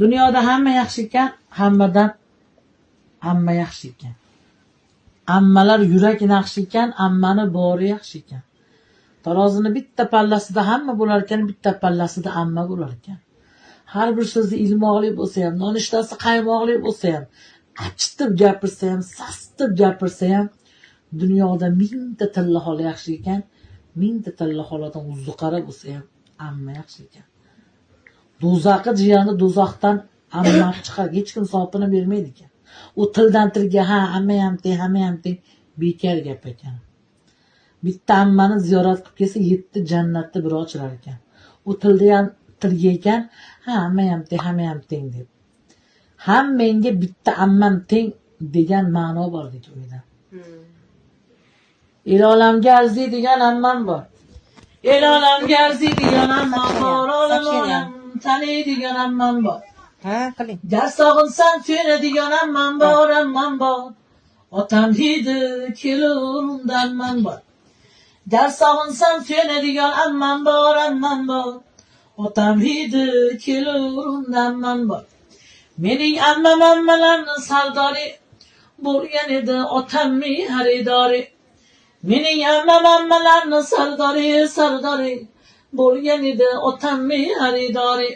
Dunyoda hamma yaxshi ekan, hammadan amma yaxshi ekan. Ammalar yurak yaxshi ekan, ammani bori yaxshi ekan. Tarozini bitta pallasida hamma bo'lar ekan, bitta pallasida amma bo'lar ekan. Har bir so'zi ilmoqli bo'lsa ham, nonushtasi qaymoqli bo'lsa ham, achitib gapirsa ham, sastib gapirsa ham, dunyoda mingta tilla hol yaxshi ekan, mingta tilla holadan uzuqara bo'lsa ham, amma yaxshi ekan. Do'zaxi jiyani do'zaxdan amma chiqar, hech kim sopini bermaydi ekan. U tildan tilga ha, amma ham teng, hamma ham teng, bekar gap ekan. Bitta ammani ziyorat qilib kelsa, 7 jannatni bir ochilar ekan. U tildan tilga ekan, ha, hamma ham teng, hamma ham teng deb. Ham menga bitta ammam teng degan ma'no bor deydi uyda. El olamga arziydigan ammam bor. El olamga arziydigan ammam bor. Olam taniydigan ammam bor. Ha, qiling. Jar sog'insam suyunadigan ammam bor, ammam bor. Otam hidi kelurunda ammam bor. Jar sog'insam suyunadigan ammam bor, ammam bor. Otam hidi kelurunda ammam bor. Mening ammam ammalarni sardori bo'lgan edi, otammi xaridori. Mening ammam ammalarni sardori bo'lgan edi, otammi xaridori.